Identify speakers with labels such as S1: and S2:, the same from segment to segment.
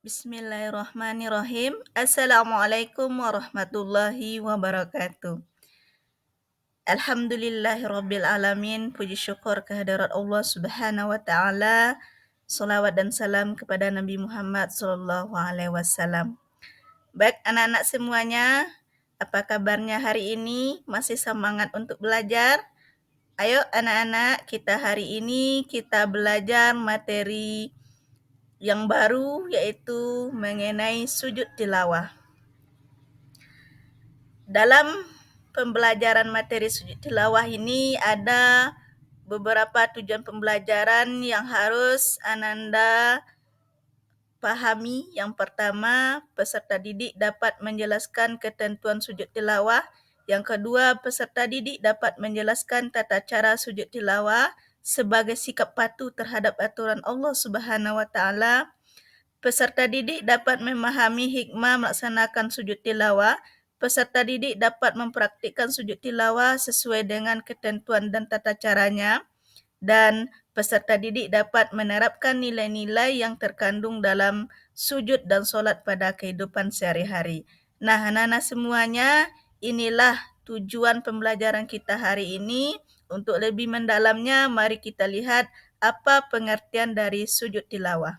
S1: Bismillahirrahmanirrahim. Assalamualaikum warahmatullahi wabarakatuh. Alhamdulillahirabbil alamin. Puji syukur kehadirat Allah Subhanahu wa taala. Salawat dan salam kepada Nabi Muhammad sallallahu alaihi wasallam. Baik anak-anak semuanya, apa kabarnya hari ini? Masih semangat untuk belajar? Ayo anak-anak, hari ini kita belajar materi yang baru, yaitu mengenai sujud tilawah. Dalam pembelajaran materi sujud tilawah ini ada beberapa tujuan pembelajaran yang harus Ananda pahami. Yang pertama, peserta didik dapat menjelaskan ketentuan sujud tilawah. Yang kedua, peserta didik dapat menjelaskan tata cara sujud tilawah sebagai sikap patuh terhadap aturan Allah Subhanahu wa taala. Peserta didik dapat memahami hikmah melaksanakan sujud tilawah. Peserta didik dapat mempraktikkan sujud tilawah sesuai dengan ketentuan dan tata caranya. Dan peserta didik dapat menerapkan nilai-nilai yang terkandung dalam sujud dan solat pada kehidupan sehari-hari. Nah, anak-anak semuanya, inilah tujuan pembelajaran kita hari ini. Untuk lebih mendalamnya, mari kita lihat apa pengertian dari sujud tilawah.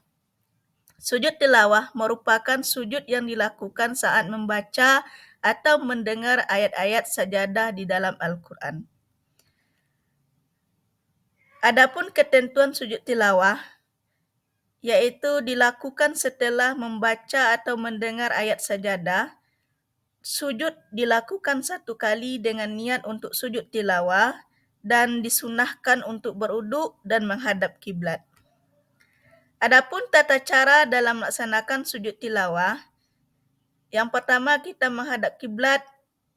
S1: Sujud tilawah merupakan sujud yang dilakukan saat membaca atau mendengar ayat-ayat sajadah di dalam Al-Quran. Adapun ketentuan sujud tilawah, yaitu dilakukan setelah membaca atau mendengar ayat sajadah. Sujud dilakukan satu kali dengan niat untuk sujud tilawah dan disunahkan untuk beruduk dan menghadap kiblat. Adapun tata cara dalam melaksanakan sujud tilawah, yang pertama kita menghadap kiblat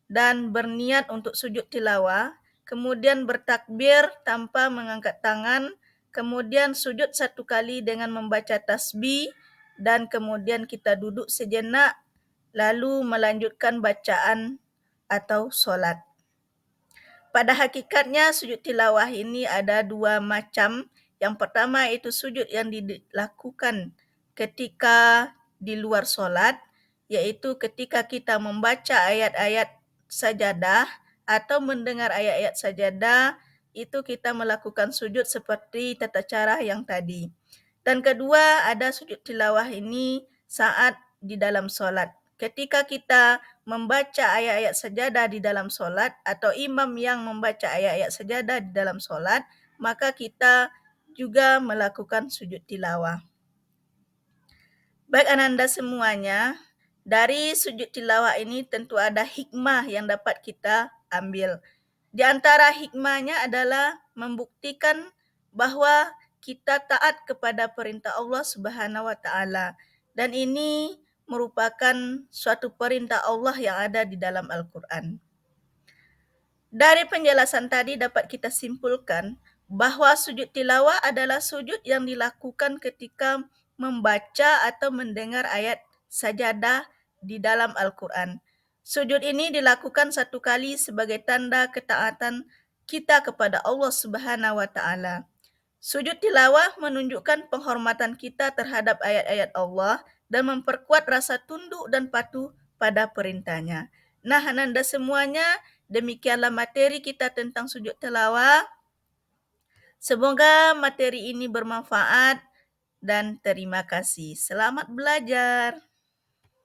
S1: dan berniat untuk sujud tilawah, kemudian bertakbir tanpa mengangkat tangan, kemudian sujud satu kali dengan membaca tasbih, dan kemudian kita duduk sejenak, lalu melanjutkan bacaan atau solat. Pada hakikatnya sujud tilawah ini ada dua macam. Yang pertama itu sujud yang dilakukan ketika di luar solat, yaitu ketika kita membaca ayat-ayat sajadah atau mendengar ayat-ayat sajadah, itu kita melakukan sujud seperti tata cara yang tadi. Dan kedua, ada sujud tilawah ini saat di dalam solat. Ketika kita membaca ayat-ayat sajadah di dalam solat atau imam yang membaca ayat-ayat sajadah di dalam solat, maka kita juga melakukan sujud tilawah. Baik Ananda semuanya, dari sujud tilawah ini tentu ada hikmah yang dapat kita ambil. Di antara hikmahnya adalah membuktikan bahwa kita taat kepada perintah Allah Subhanahu wa taala. Dan ini merupakan suatu perintah Allah yang ada di dalam Al-Quran. Dari penjelasan tadi dapat kita simpulkan bahwa sujud tilawah adalah sujud yang dilakukan ketika membaca atau mendengar ayat sajadah di dalam Al-Quran. Sujud ini dilakukan satu kali sebagai tanda ketaatan kita kepada Allah Subhanahu wa taala. Sujud tilawah menunjukkan penghormatan kita terhadap ayat-ayat Allah dan memperkuat rasa tunduk dan patuh pada perintahnya. Nah, Ananda semuanya, demikianlah materi kita tentang sujud tilawah. Semoga materi ini bermanfaat dan terima kasih. Selamat belajar.